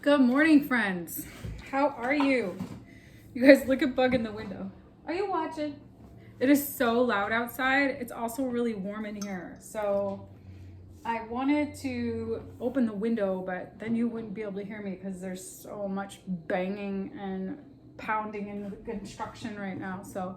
Good morning, friends. How are you? You guys, look at Bug in the window. Are you watching? It is so loud outside. It's also really warm in here. So I wanted to open the window, but then you wouldn't be able to hear me because there's so much banging and pounding in construction right now. So,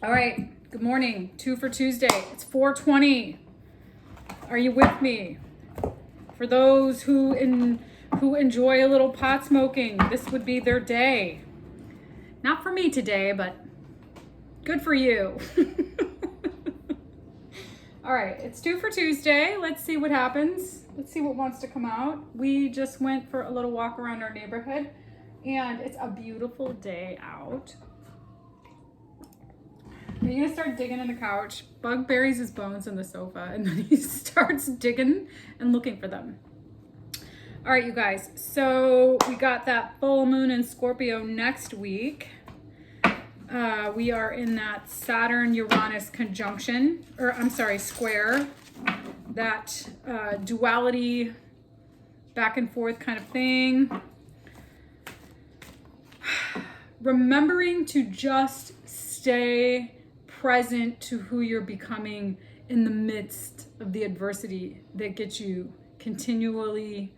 all right. Good morning. 2 for Tuesday. It's 4:20. Are you with me? For those who enjoy a little pot smoking, this would be their day. Not for me today, but good for you. All right, it's 2 for Tuesday. Let's see what happens. Let's see what wants to come out. We just went for a little walk around our neighborhood, and it's a beautiful day out. Are you gonna start digging in the couch? Bug buries his bones in the sofa and then he starts digging and looking for them. All right, you guys. So we got that full moon in Scorpio next week. We are in that Saturn-Uranus conjunction, square. That duality, back and forth kind of thing. Remembering to just stay present to who you're becoming in the midst of the adversity that gets you continually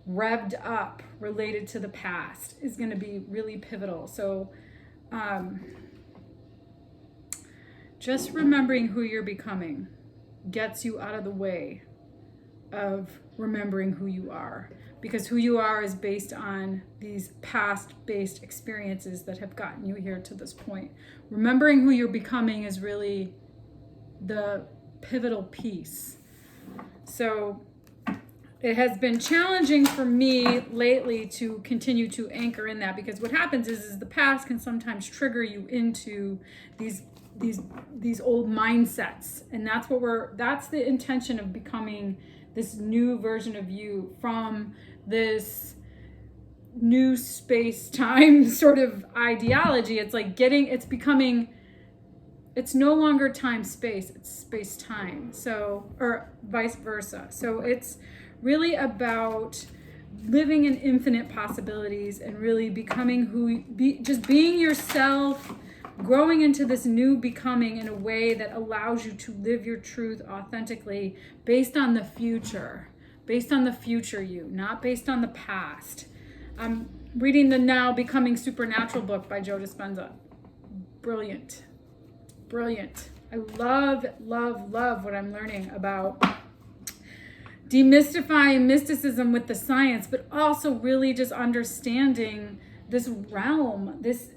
revved up related to the past is going to be really pivotal. So just remembering who you're becoming gets you out of the way of remembering who you are, because who you are is based on these past-based experiences that have gotten you here to this point. Remembering who you're becoming is really the pivotal piece. So it has been challenging for me lately to continue to anchor in that, because what happens is the past can sometimes trigger you into these old mindsets, and that's the intention of becoming this new version of you from this new space-time sort of ideology. It's like it's no longer time-space, it's space-time. So, or vice versa. So it's really about living in infinite possibilities and really becoming just being yourself, growing into this new becoming in a way that allows you to live your truth authentically based on the future you, not based on the past. I'm reading the Now Becoming Supernatural book by Joe Dispenza. Brilliant. I love what I'm learning about demystifying mysticism with the science, but also really just understanding this realm, this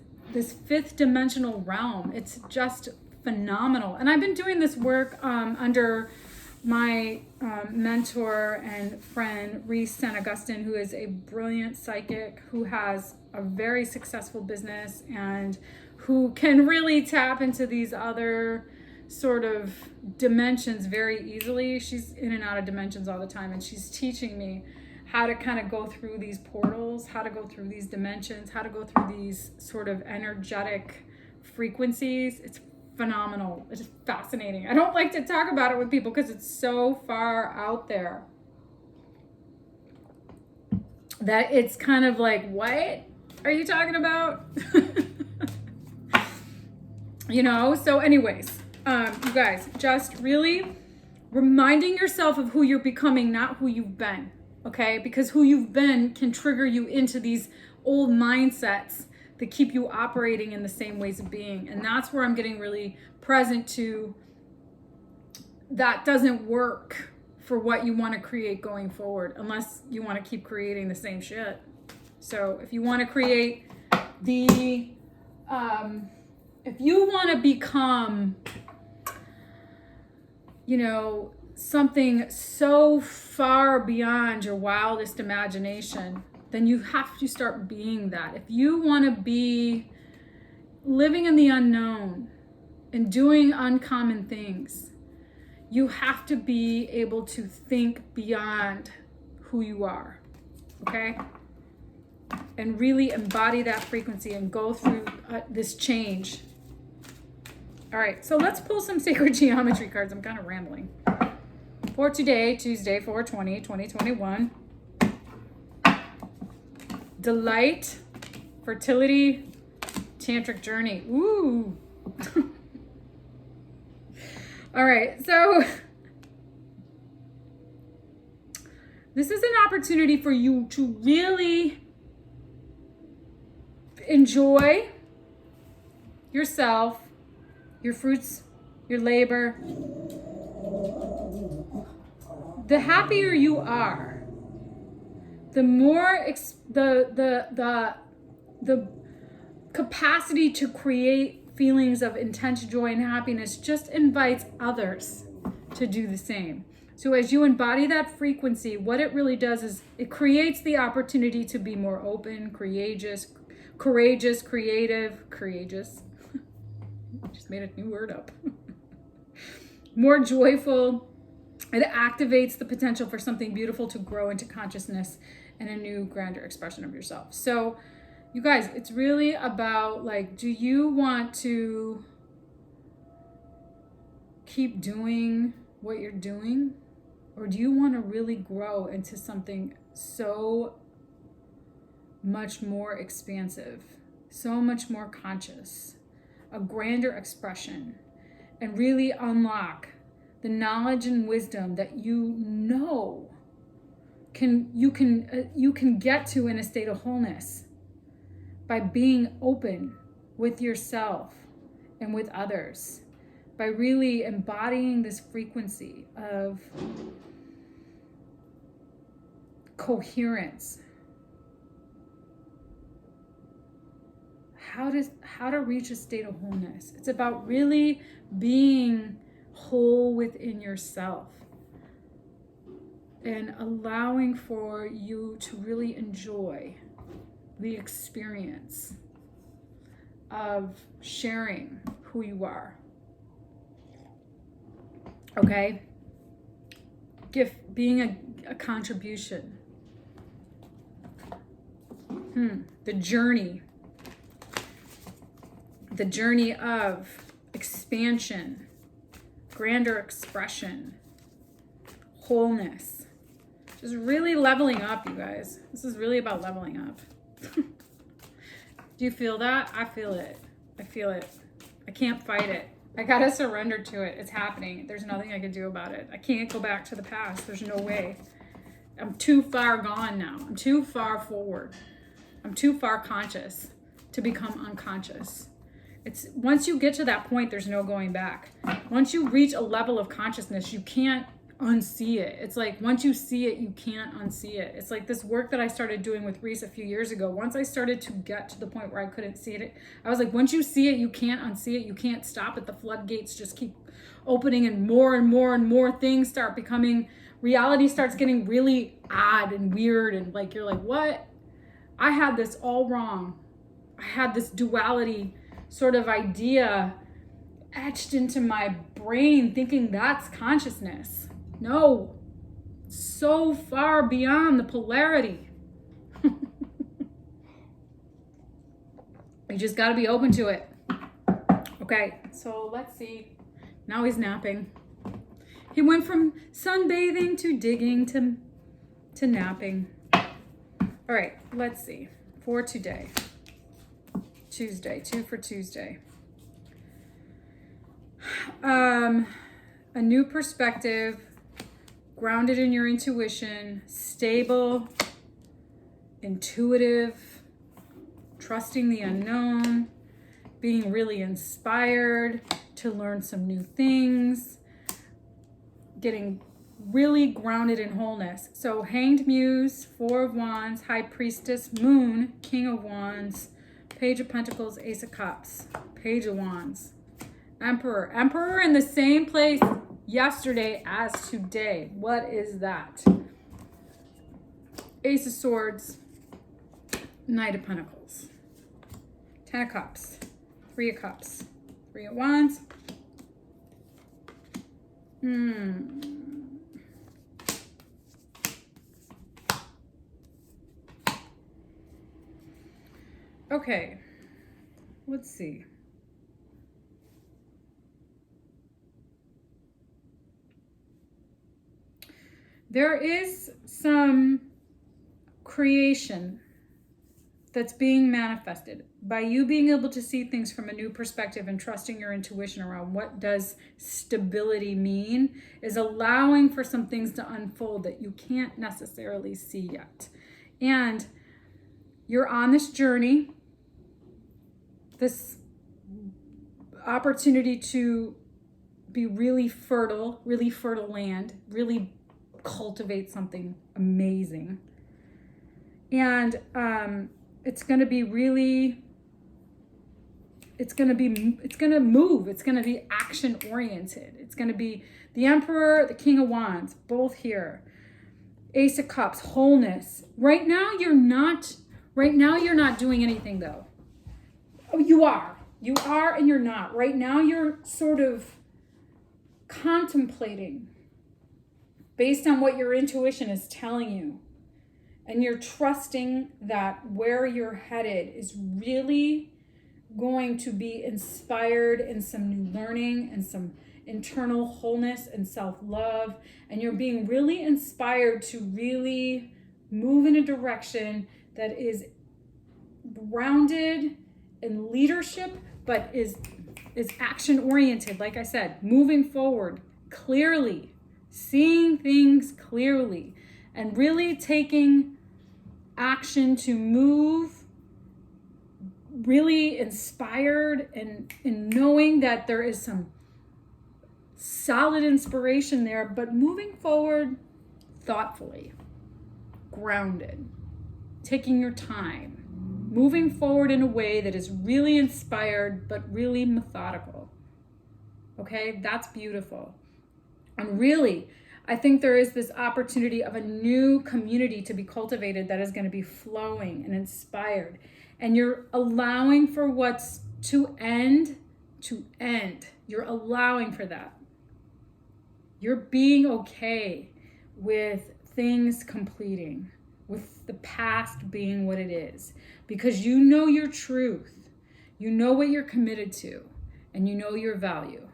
fifth dimensional realm. It's just phenomenal. And I've been doing this work under my mentor and friend, Reese St. Augustine, who is a brilliant psychic, who has a very successful business and who can really tap into these other sort of dimensions very easily. She's in and out of dimensions all the time, and she's teaching me how to kind of go through these portals, how to go through these dimensions, how to go through these sort of energetic frequencies. It's phenomenal. It's just fascinating. I don't like to talk about it with people because it's so far out there that it's kind of like, what are you talking about? So anyways, you guys, just really reminding yourself of who you're becoming, not who you've been. Okay, because who you've been can trigger you into these old mindsets that keep you operating in the same ways of being. And that's where I'm getting really present to. That doesn't work for what you want to create going forward, unless you want to keep creating the same shit. So if you want to create if you want to become, something so far beyond your wildest imagination, then you have to start being that. If you want to be living in the unknown and doing uncommon things, you have to be able to think beyond who you are, okay? And really embody that frequency and go through this change. All right, so let's pull some sacred geometry cards. I'm kind of rambling. For today, Tuesday, 4/20/2021. delight, fertility, tantric journey. Ooh. All right, so this is an opportunity for you to really enjoy yourself, your fruits, your labor. The happier you are, the more the capacity to create feelings of intense joy and happiness just invites others to do the same. So as you embody that frequency, what it really does is it creates the opportunity to be more open, courageous, creative, courageous. Just made a new word up. More joyful. It activates the potential for something beautiful to grow into consciousness and a new grander expression of yourself. So you guys, it's really about like, do you want to keep doing what you're doing? Or do you want to really grow into something so much more expansive, so much more conscious, a grander expression, and really unlock the knowledge and wisdom that you can get to in a state of wholeness by being open with yourself and with others, by really embodying this frequency of coherence. How to reach a state of wholeness. It's about really being whole within yourself and allowing for you to really enjoy the experience of sharing who you are. Okay? Being a contribution. The journey of expansion, grander expression, wholeness. Just really leveling up, you guys. This is really about leveling up. Do you feel that? I feel it. I feel it. I can't fight it. I gotta surrender to it. It's happening. There's nothing I can do about it. I can't go back to the past. There's no way. I'm too far gone now. I'm too far forward. I'm too far conscious to become unconscious. It's once you get to that point, there's no going back. Once you reach a level of consciousness, you can't unsee it. It's like once you see it, you can't unsee it. It's like this work that I started doing with Reese a few years ago. Once I started to get to the point where I couldn't see it, I was like, once you see it, you can't unsee it. You can't stop it. The floodgates just keep opening and more things start becoming, reality starts getting really odd and weird. And like, you're like, what? I had this all wrong. I had this duality sort of idea etched into my brain thinking that's consciousness. No, so far beyond the polarity. You just got to be open to it. Okay, so let's see. Now he's napping. He went from sunbathing to digging to napping. All right, let's see. For today. Tuesday, 2 for Tuesday. A new perspective, grounded in your intuition, stable, intuitive, trusting the unknown, being really inspired to learn some new things, getting really grounded in wholeness. So Hanged Muse, 4 of Wands, High Priestess, Moon, King of Wands, Page of Pentacles, Ace of Cups, Page of Wands, Emperor. Emperor in the same place yesterday as today. What is that? Ace of Swords, Knight of Pentacles, 10 of Cups, 3 of Cups, 3 of Wands. Okay, let's see. There is some creation that's being manifested by you being able to see things from a new perspective and trusting your intuition around what does stability mean is allowing for some things to unfold that you can't necessarily see yet. And you're on this journey, this opportunity to be really fertile land, really cultivate something amazing. And it's going to move. It's going to be action oriented. It's going to be the Emperor, the King of Wands, both here. Ace of Cups, wholeness. Right now you're not doing anything though. Oh, you are and you're not. Right now you're sort of contemplating based on what your intuition is telling you. And you're trusting that where you're headed is really going to be inspired in some new learning and some internal wholeness and self-love. And you're being really inspired to really move in a direction that is grounded in leadership, but is action-oriented. Like I said, moving forward clearly, seeing things clearly, and really taking action to move really inspired and knowing that there is some solid inspiration there, but moving forward thoughtfully, grounded, taking your time, moving forward in a way that is really inspired, but really methodical. Okay, that's beautiful. And really, I think there is this opportunity of a new community to be cultivated that is going to be flowing and inspired. And you're allowing for what's to end. You're allowing for that. You're being okay with things completing, with the past being what it is, because you know your truth. You know what you're committed to, and you know your value.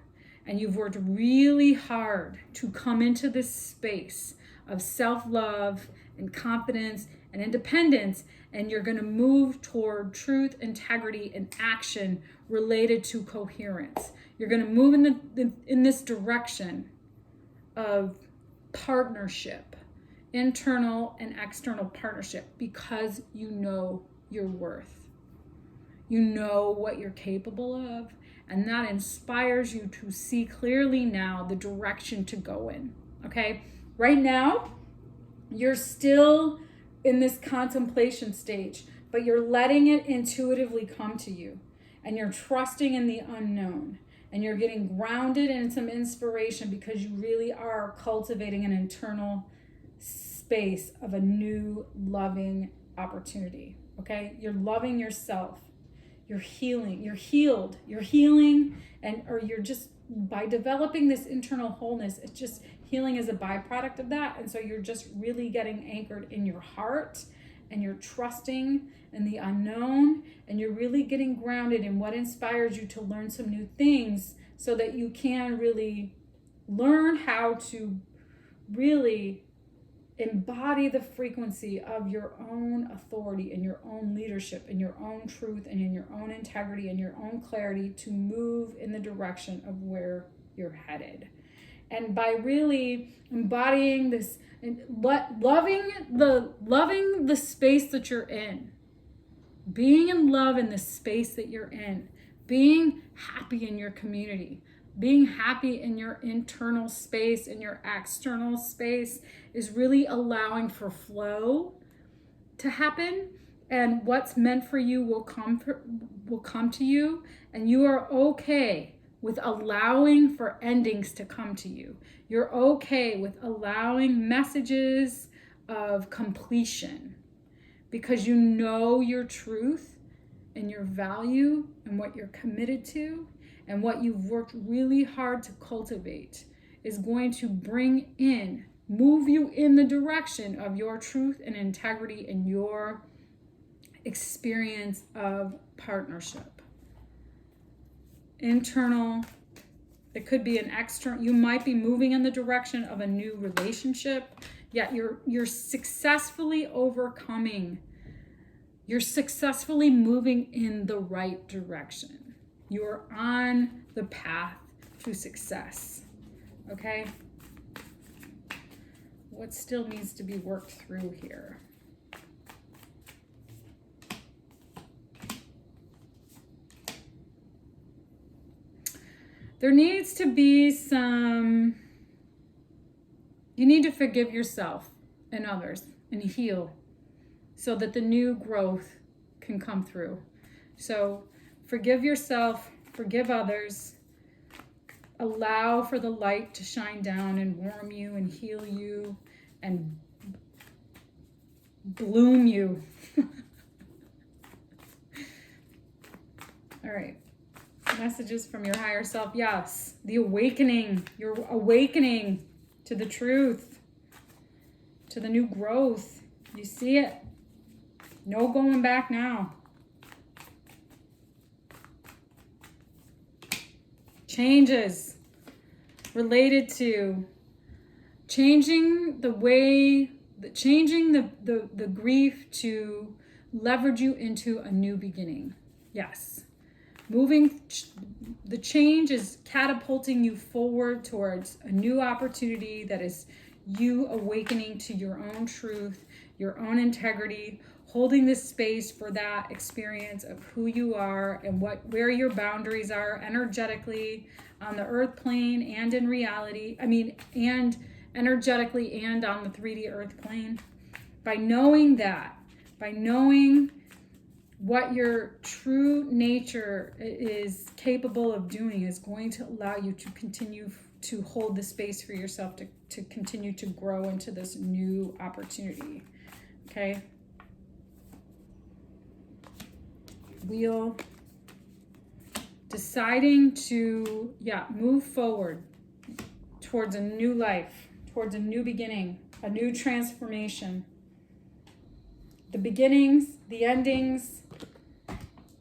And you've worked really hard to come into this space of self-love and confidence and independence, and you're going to move toward truth, integrity, and action related to coherence. You're going to move in this direction of partnership, internal and external partnership, because you know your worth. You know what you're capable of. And that inspires you to see clearly now the direction to go in, okay? Right now, you're still in this contemplation stage, but you're letting it intuitively come to you. And you're trusting in the unknown. And you're getting grounded in some inspiration because you really are cultivating an internal space of a new loving opportunity, okay? You're loving yourself. You're healing, you're healing, or you're just, by developing this internal wholeness, it's just healing as a byproduct of that. And so you're just really getting anchored in your heart, and you're trusting in the unknown, and you're really getting grounded in what inspires you to learn some new things so that you can really learn how to really embody the frequency of your own authority and your own leadership and your own truth and in your own integrity and your own clarity to move in the direction of where you're headed. And by really embodying this and loving the space that you're in, being in love in the space that you're in, being happy in your community, being happy in your internal space, in your external space, is really allowing for flow to happen, and what's meant for you will come to you, and you are okay with allowing for endings to come to you. You're okay with allowing messages of completion because you know your truth and your value and what you're committed to and what you've worked really hard to cultivate is going to move you in the direction of your truth and integrity and your experience of partnership. Internal, it could be an external, you might be moving in the direction of a new relationship, yet you're successfully overcoming You're successfully moving in the right direction. You're on the path to success. Okay? What still needs to be worked through here? There needs to be some, you need to forgive yourself and others and heal so that the new growth can come through. So forgive yourself, forgive others, allow for the light to shine down and warm you and heal you and bloom you. All right. Messages from your higher self. Yes, the awakening. You're awakening to the truth, to the new growth. You see it. No going back now. Changes related to changing the way, changing the grief to leverage you into a new beginning. Yes. Moving, the change is catapulting you forward towards a new opportunity that is you awakening to your own truth, your own integrity, holding this space for that experience of who you are and where your boundaries are energetically on the earth plane and in reality. And energetically and on the 3D earth plane. By knowing that, by knowing what your true nature is capable of doing is going to allow you to continue to hold the space for yourself to continue to grow into this new opportunity. Okay? Wheel. Deciding to, move forward towards a new life, towards a new beginning, a new transformation. The beginnings, the endings.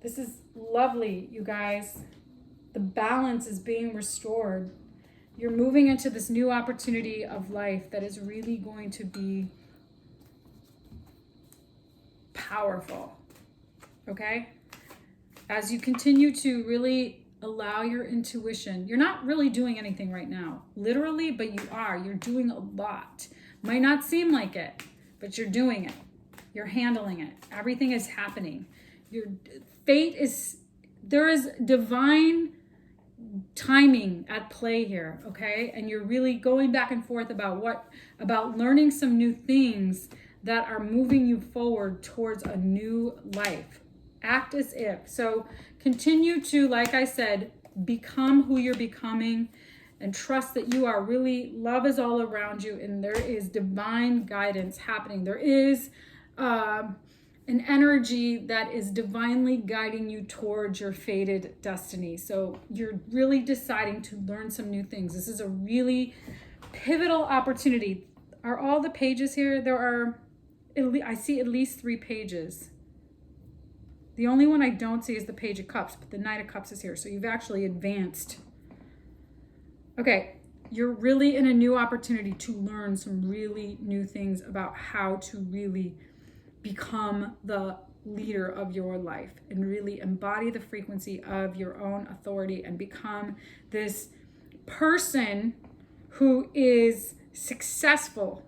This is lovely, you guys. The balance is being restored. You're moving into this new opportunity of life that is really going to be powerful. Okay? As you continue to really allow your intuition, you're not really doing anything right now, literally, but you are. You're doing a lot. Might not seem like it, but you're doing it. You're handling it. Everything is happening. Your fate is, there is divine timing at play here, okay? And you're really going back and forth about learning some new things that are moving you forward towards a new life. Act as if. So continue to, like I said, become who you're becoming and trust that you are really, love is all around you and there is divine guidance happening. There is an energy that is divinely guiding you towards your fated destiny. So you're really deciding to learn some new things. This is a really pivotal opportunity. Are all the pages here? There are, I see at least 3 pages. The only one I don't see is the Page of Cups, but the Knight of Cups is here. So you've actually advanced. Okay, you're really in a new opportunity to learn some really new things about how to really become the leader of your life and really embody the frequency of your own authority and become this person who is successful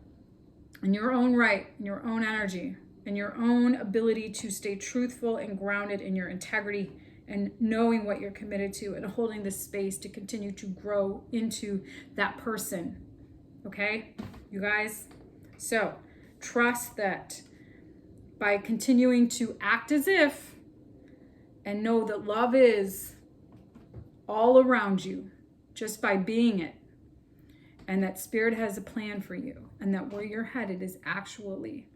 in your own right, in your own energy, and your own ability to stay truthful and grounded in your integrity and knowing what you're committed to and holding this space to continue to grow into that person. Okay, you guys? So trust that by continuing to act as if and know that love is all around you just by being it, and that spirit has a plan for you, and that where you're headed is actually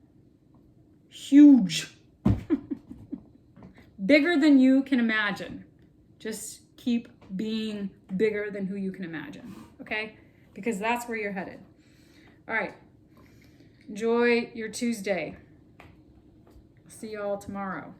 huge. Bigger than you can imagine. Just keep being bigger than who you can imagine, okay? Because that's where you're headed. All right. Enjoy your Tuesday. See you all tomorrow.